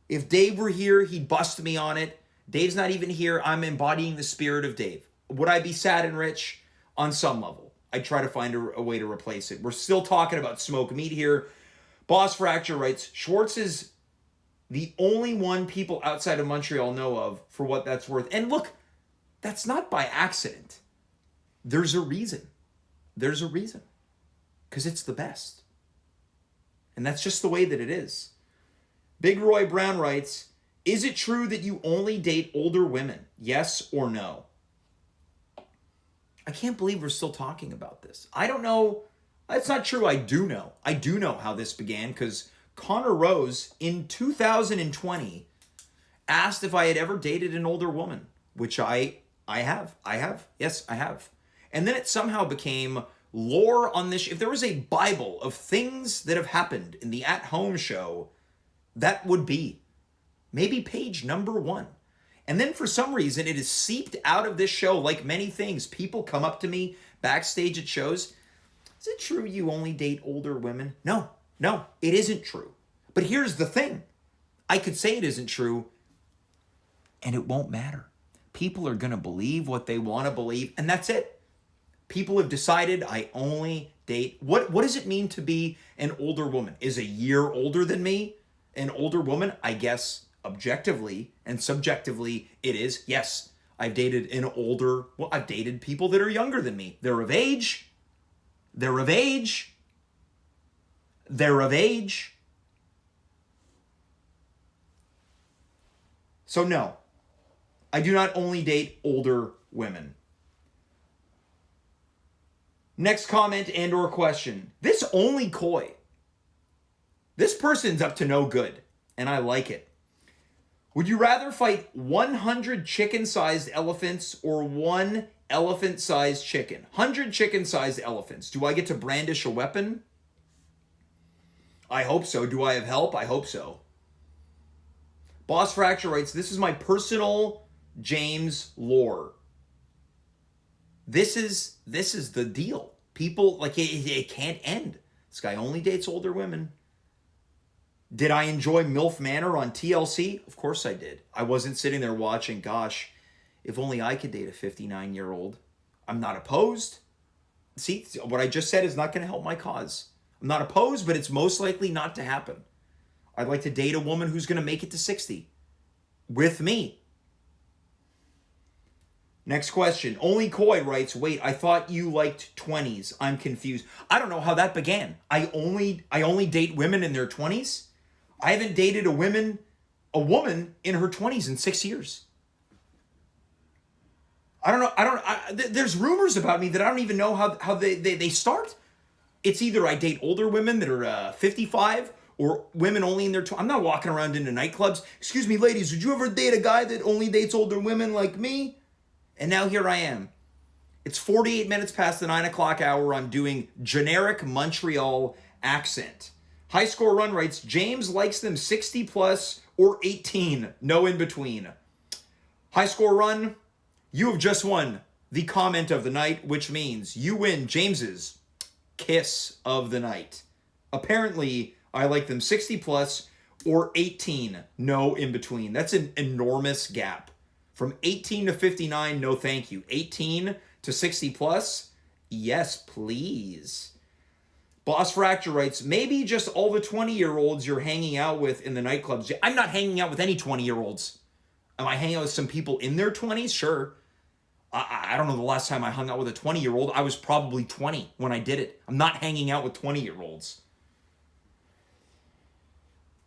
If Dave were here, he'd bust me on it. Dave's not even here. I'm embodying the spirit of Dave. Would I be sad and rich? On some level. I'd try to find a way to replace it. We're still talking about smoked meat here. Boss Fracture writes, Schwartz is the only one people outside of Montreal know of for what that's worth. And look, that's not by accident. There's a reason. There's a reason. Because it's the best. And that's just the way that it is. Big Roy Brown writes, is it true that you only date older women? Yes or no? I can't believe we're still talking about this. I don't know. That's not true. I do know. I do know how this began because Connor Rose in 2020 asked if I had ever dated an older woman, which I have. I have. Yes, I have. And then it somehow became lore on this. If there was a Bible of things that have happened in the At Home show, that would be maybe page number 1. And then for some reason, it has seeped out of this show like many things. People come up to me backstage at shows. Is it true you only date older women? No, it isn't true. But here's the thing. I could say it isn't true, and it won't matter. People are going to believe what they want to believe, and that's it. People have decided I only date... What does it mean to be an older woman? Is a year older than me an older woman? I guess objectively and subjectively it is. Yes, I've dated I've dated people that are younger than me. They're of age. So no, I do not only date older women. Next comment and or question. This only Coy. This person's up to no good, and I like it. Would you rather fight 100 chicken-sized elephants or 1 elephant-sized chicken? 100 chicken-sized elephants. Do I get to brandish a weapon? I hope so. Do I have help? I hope so. Boss Fracture writes, this is my personal James lore. This is the deal. People, like, it can't end. This guy only dates older women. Did I enjoy MILF Manor on TLC? Of course I did. I wasn't sitting there watching, gosh, if only I could date a 59-year-old. I'm not opposed. See, what I just said is not going to help my cause. I'm not opposed, but it's most likely not to happen. I'd like to date a woman who's going to make it to 60 with me. Next question. Only Coy writes, wait, I thought you liked 20s. I'm confused. I don't know how that began. I only date women in their 20s. I haven't dated a woman in her 20s in 6 years. I don't know. There's rumors about me that I don't even know how they start. It's either I date older women that are 55 or women only in their 20s. I'm not walking around into nightclubs. Excuse me, ladies, would you ever date a guy that only dates older women like me? And now here I am. It's 48 minutes past the 9 o'clock hour. I'm doing generic Montreal accent. High Score Run writes, James likes them 60 plus or 18. No in between. High Score Run, you have just won the comment of the night, which means you win James's kiss of the night. Apparently, I like them 60 plus or 18. No in between. That's an enormous gap. From 18 to 59, no thank you. 18 to 60 plus, yes, please. Boss Fracture writes, maybe just all the 20-year-olds you're hanging out with in the nightclubs. I'm not hanging out with any 20-year-olds. Am I hanging out with some people in their 20s? Sure. I don't know the last time I hung out with a 20-year-old. I was probably 20 when I did it. I'm not hanging out with 20-year-olds.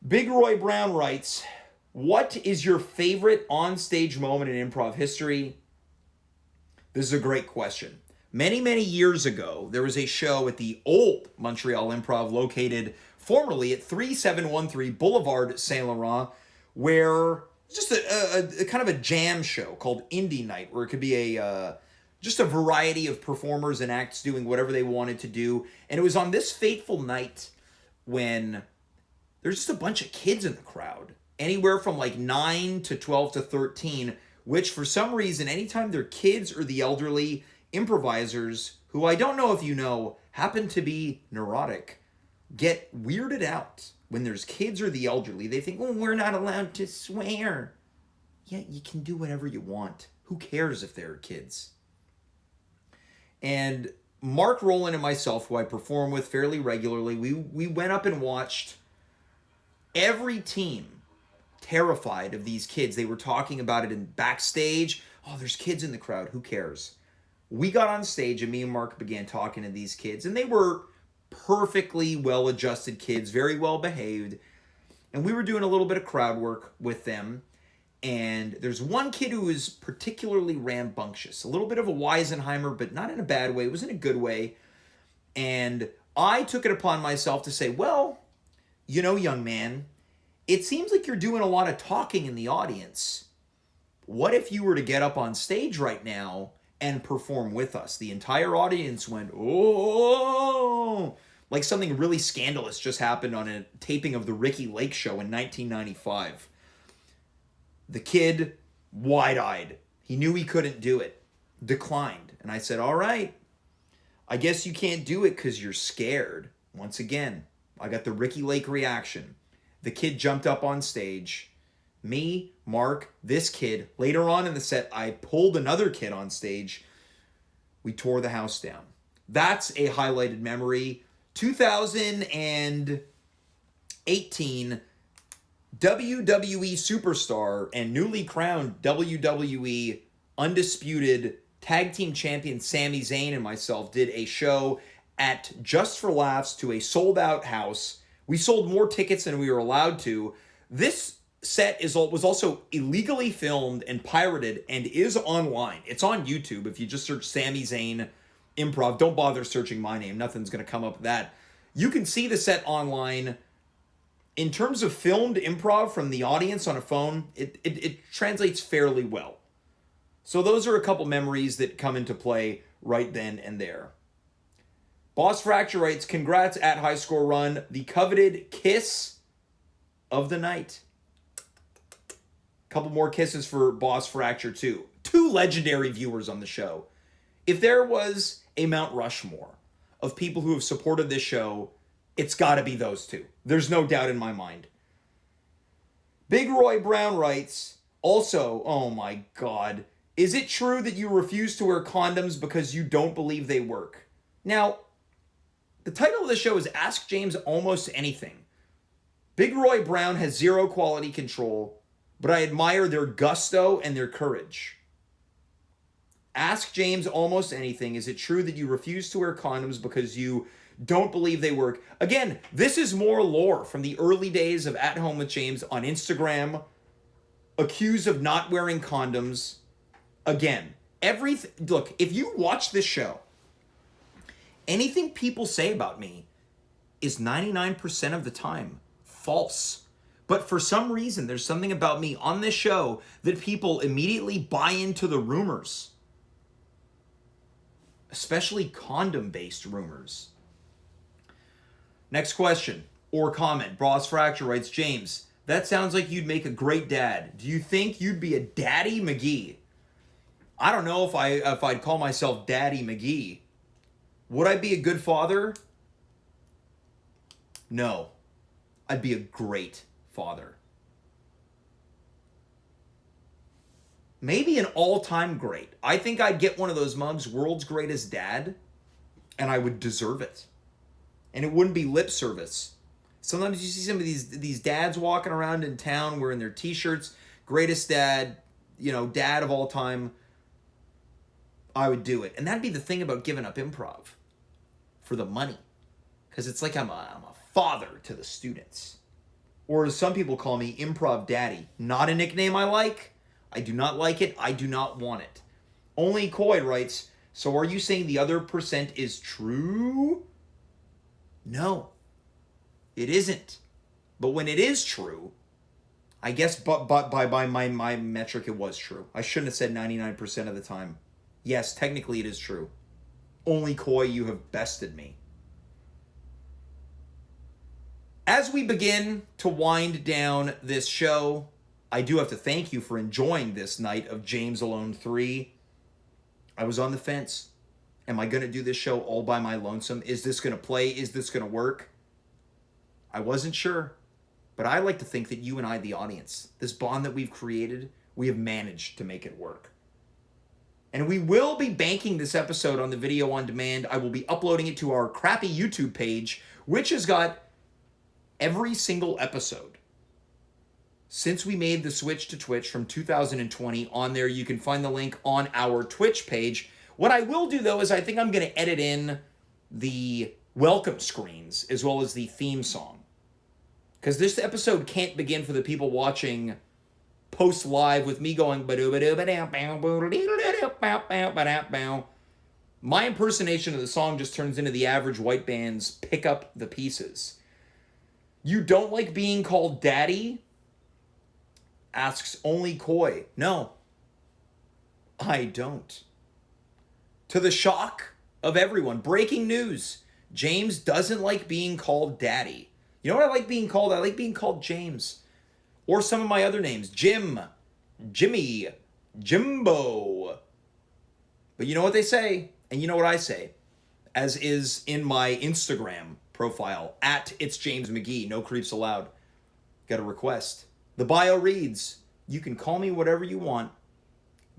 Big Roy Brown writes, what is your favorite onstage moment in improv history? This is a great question. Many, many years ago, there was a show at the old Montreal Improv located formerly at 3713 Boulevard Saint Laurent, where just a kind of a jam show called Indie Night, where it could be just a variety of performers and acts doing whatever they wanted to do. And it was on this fateful night when there's just a bunch of kids in the crowd, anywhere from like 9 to 12 to 13, which for some reason, anytime they're kids or the elderly, improvisers, who I don't know if you know, happen to be neurotic, get weirded out when there's kids or the elderly. They think, oh, we're not allowed to swear. Yeah, you can do whatever you want. Who cares if they're kids? And Mark Rowland and myself, who I perform with fairly regularly, we went up and watched every team terrified of these kids. They were talking about it in backstage. Oh, there's kids in the crowd. Who cares? We got on stage and me and Mark began talking to these kids, and they were perfectly well-adjusted kids, very well behaved. And we were doing a little bit of crowd work with them. And there's one kid who was particularly rambunctious, a little bit of a Weisenheimer, but not in a bad way. It was in a good way. And I took it upon myself to say, well, you know, young man, it seems like you're doing a lot of talking in the audience. What if you were to get up on stage right now and perform with us? The entire audience went, oh, like something really scandalous just happened on a taping of the Ricky Lake Show in 1995. The kid, wide-eyed, he knew he couldn't do it, declined. And I said, all right, I guess you can't do it because you're scared. Once again, I got the Ricky Lake reaction. The kid jumped up on stage. Me, Mark, this kid. Later on in the set, I pulled another kid on stage. We tore the house down. That's a highlighted memory. 2018, WWE superstar and newly crowned WWE undisputed tag team champion Sami Zayn and myself did a show at Just for Laughs to a sold-out house. We sold more tickets than we were allowed to. This set was also illegally filmed and pirated and is online. It's on YouTube. If you just search Sami Zayn Improv, don't bother searching my name. Nothing's going to come up with that. You can see the set online. In terms of filmed improv from the audience on a phone, it translates fairly well. So those are a couple memories that come into play right then and there. Boss Fracture writes, congrats at High Score Run, the coveted kiss of the night. Couple more kisses for Boss Fracture too. Two legendary viewers on the show. If there was a Mount Rushmore of people who have supported this show It's got to be those two. There's no doubt in my mind. Big Roy Brown writes, also, oh my God, is it true that you refuse to wear condoms because you don't believe they work? Now, the title of the show is Ask James Almost Anything. Big Roy Brown has zero quality control, but I admire their gusto and their courage. Ask James Almost Anything. Is it true that you refuse to wear condoms because you don't believe they work? Again, this is more lore from the early days of At Home with James on Instagram, accused of not wearing condoms. Again, look, if you watch this show, anything people say about me is 99% of the time false. But for some reason, there's something about me on this show that people immediately buy into the rumors. Especially condom-based rumors. Next question or comment. Bros Fracture writes, James, that sounds like you'd make a great dad. Do you think you'd be a Daddy McGee? I don't know if I'd call myself Daddy McGee. Would I be a good father? No. I'd be a great father. Maybe an all-time great. I think I'd get one of those mugs, World's Greatest Dad, and I would deserve it. And it wouldn't be lip service. Sometimes you see some of these dads walking around in town wearing their t-shirts, greatest dad, dad of all time. I would do it. And that'd be the thing about giving up improv for the money. Because it's like I'm a father to the students. Or as some people call me, Improv Daddy. Not a nickname I like. I do not like it. I do not want it. Only Coy writes, so are you saying the other percent is true? No, it isn't. But when it is true, I guess but by my metric, it was true. I shouldn't have said 99% of the time. Yes, technically it is true. Only Coy, you have bested me. As we begin to wind down this show, I do have to thank you for enjoying this night of James Alone 3. I was on the fence. Am I going to do this show all by my lonesome? Is this going to play? Is this going to work? I wasn't sure. But I like to think that you and I, the audience, this bond that we've created, we have managed to make it work. And we will be banking this episode on the video on demand. I will be uploading it to our crappy YouTube page, which has got every single episode since we made the switch to Twitch from 2020 on there. You can find the link on our Twitch page. What I will do, though, is I think I'm going to edit in the welcome screens as well as the theme song. Because this episode can't begin for the people watching post live with me going my impersonation of the song just turns into the average white band's Pick Up the Pieces. You don't like being called daddy? Asks Only Coy. No, I don't. To the shock of everyone, breaking news. James doesn't like being called daddy. You know what I like being called? I like being called James. Or some of my other names. Jim, Jimmy, Jimbo. But you know what they say, and you know what I say, as is in my Instagram profile, at It's James McGee, no creeps allowed. Got a request. The bio reads, you can call me whatever you want,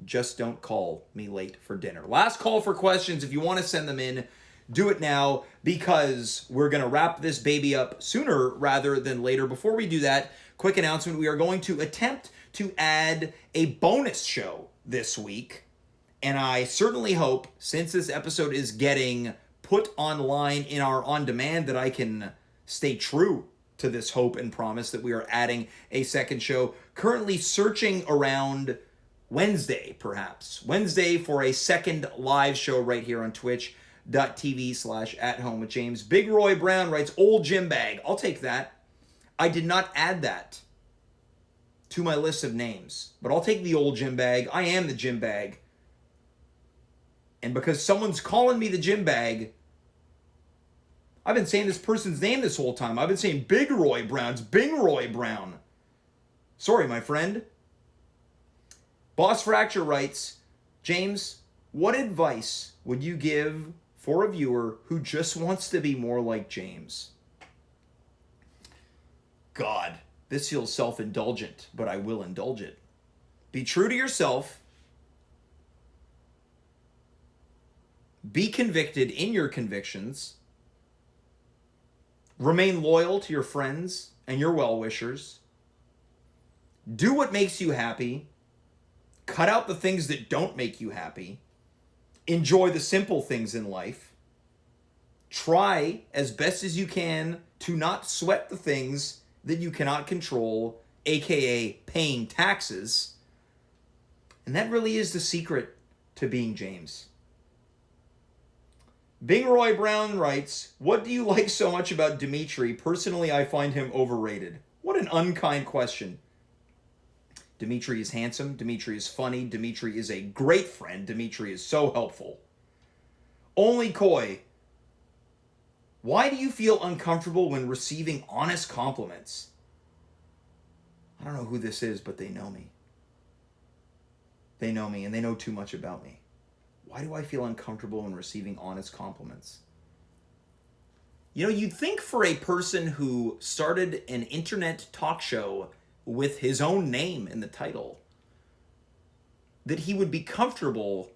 just don't call me late for dinner. Last call for questions. If you want to send them in, do it now, because we're going to wrap this baby up sooner rather than later. Before we do that, quick announcement. We are going to attempt to add a bonus show this week. And I certainly hope, since this episode is getting put online in our on-demand, that I can stay true to this hope and promise that we are adding a second show. Currently searching around Wednesday, perhaps. Wednesday for a second live show right here on twitch.tv/athomewithjames. Big Roy Brown writes, old gym bag. I'll take that. I did not add that to my list of names, but I'll take the old gym bag. I am the gym bag. And because someone's calling me the gym bag, I've been saying this person's name this whole time. I've been saying Big Roy Brown's Bing Roy Brown. Sorry, my friend. Boss Fracture writes, James, what advice would you give for a viewer who just wants to be more like James? God, this feels self-indulgent, but I will indulge it. Be true to yourself. Be convicted in your convictions. Remain loyal to your friends and your well-wishers. Do what makes you happy. Cut out the things that don't make you happy. Enjoy the simple things in life. Try as best as you can to not sweat the things that you cannot control, aka paying taxes. And that really is the secret to being James. Bing Roy Brown writes, what do you like so much about Dimitri? Personally, I find him overrated. What an unkind question. Dimitri is handsome. Dimitri is funny. Dimitri is a great friend. Dimitri is so helpful. Only Coy, why do you feel uncomfortable when receiving honest compliments? I don't know who this is, but they know me. They know me, and they know too much about me. Why do I feel uncomfortable when receiving honest compliments? You know, you'd think for a person who started an internet talk show with his own name in the title, that he would be comfortable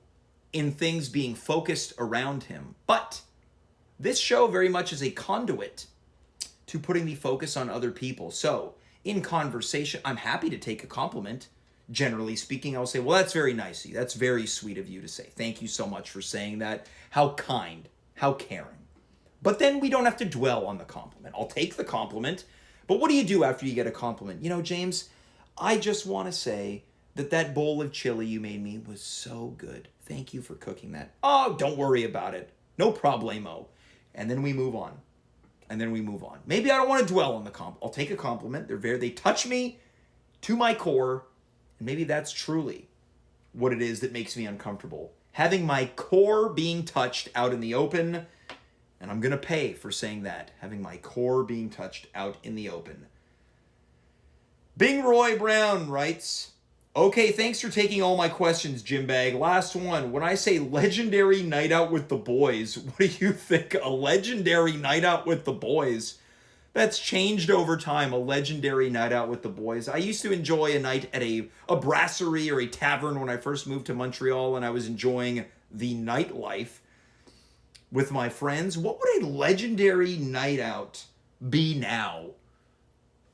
in things being focused around him. But this show very much is a conduit to putting the focus on other people. So, in conversation, I'm happy to take a compliment. Generally speaking, I'll say, well, that's very nice of you. That's very sweet of you to say. Thank you so much for saying that. How kind, how caring. But then we don't have to dwell on the compliment. I'll take the compliment. But what do you do after you get a compliment? You know, James, I just want to say that that bowl of chili you made me was so good. Thank you for cooking that. Oh, don't worry about it. No problemo. And then we move on. And then we move on. Maybe I don't want to dwell on the compliment. I'll take a compliment. They touch me to my core. And maybe that's truly what it is that makes me uncomfortable. Having my core being touched out in the open. And I'm going to pay for saying that. Having my core being touched out in the open. Bing Roy Brown writes, okay, thanks for taking all my questions, Jim Bag. Last one. When I say legendary night out with the boys, what do you think? A legendary night out with the boys? That's changed over time, a legendary night out with the boys. I used to enjoy a night at a brasserie or a tavern when I first moved to Montreal, and I was enjoying the nightlife with my friends. What would a legendary night out be now?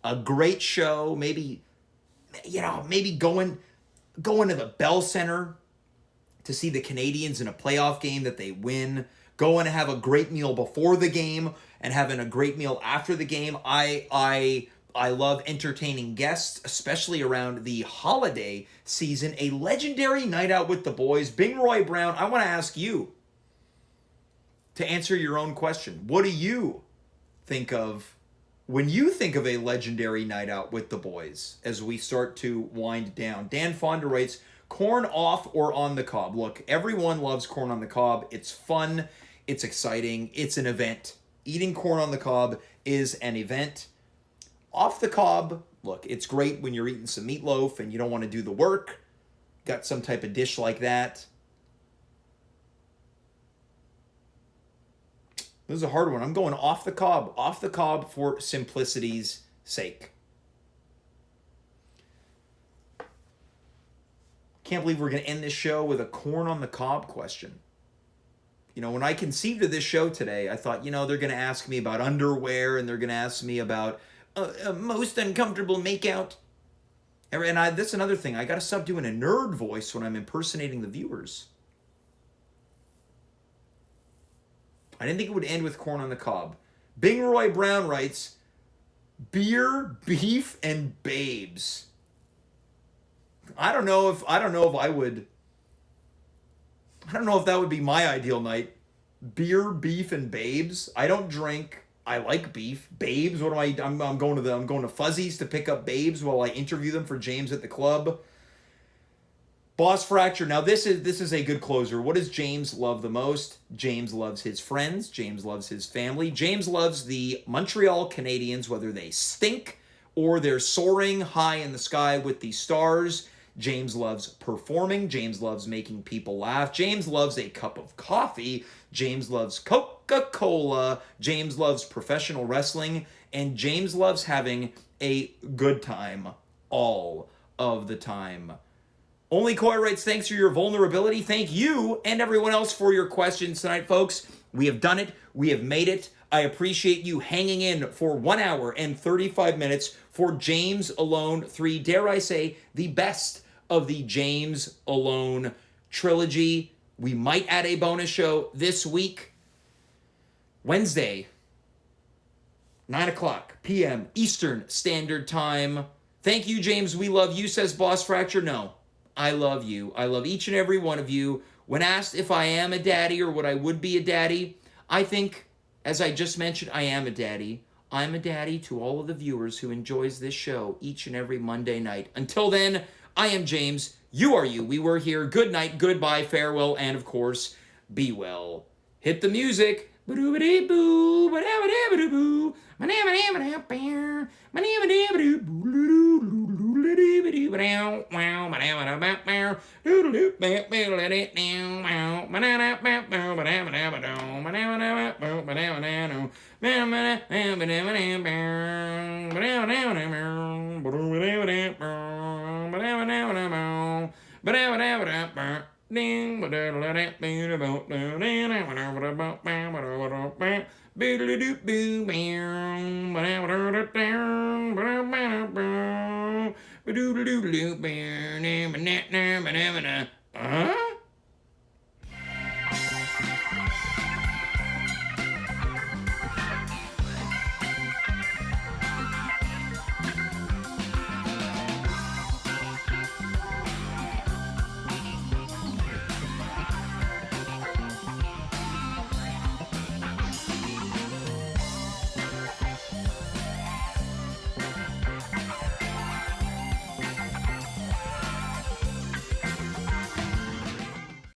A great show, maybe going to the Bell Center to see the Canadiens in a playoff game that they win, going to have a great meal before the game and having a great meal after the game. I love entertaining guests, especially around the holiday season. A legendary night out with the boys. Bing Roy Brown, I want to ask you to answer your own question. What do you think of when you think of a legendary night out with the boys as we start to wind down? Dan Fonda writes, corn off or on the cob? Look, everyone loves corn on the cob. It's fun. It's exciting. It's an event. Eating corn on the cob is an event. Off the cob, look, it's great when you're eating some meatloaf and you don't want to do the work. Got some type of dish like that. This is a hard one. I'm going off the cob for simplicity's sake. Can't believe we're going to end this show with a corn on the cob question. You know, when I conceived of this show today, I thought, they're going to ask me about underwear and they're going to ask me about most uncomfortable makeout. And that's another thing. I got to stop doing a nerd voice when I'm impersonating the viewers. I didn't think it would end with corn on the cob. Bing Roy Brown writes, beer, beef, and babes. I don't know if that would be my ideal night. Beer, beef, and babes. I don't drink. I like beef. Babes, what am I? I'm going to Fuzzies to pick up babes while I interview them for James at the Club. Boss Fracture. Now this is a good closer. What does James love the most? James loves his friends. James loves his family. James loves the Montreal Canadiens, whether they stink or they're soaring high in the sky with the stars. James loves performing. James loves making people laugh. James loves a cup of coffee. James loves Coca-Cola. James loves professional wrestling. And James loves having a good time all of the time. Only Koi writes, thanks for your vulnerability. Thank you and everyone else for your questions tonight, folks. We have done it. We have made it. I appreciate you hanging in for 1 hour and 35 minutes for James Alone 3. Dare I say, the best of the James Alone trilogy. We might add a bonus show this week. Wednesday, 9 o'clock p.m. Eastern Standard Time. Thank you, James. We love you, says Boss Fracture. No, I love you. I love each and every one of you. When asked if I am a daddy or what I would be a daddy, I think, as I just mentioned, I am a daddy. I'm a daddy to all of the viewers who enjoys this show each and every Monday night. Until then, I am James. You are you. We were here. Good night, goodbye, farewell, and of course, be well. Hit the music. Ding, ba da da da bing about da da da boodle doo boo bam ba da da da down ba da ba da ba doodle doo doo bam na na na na na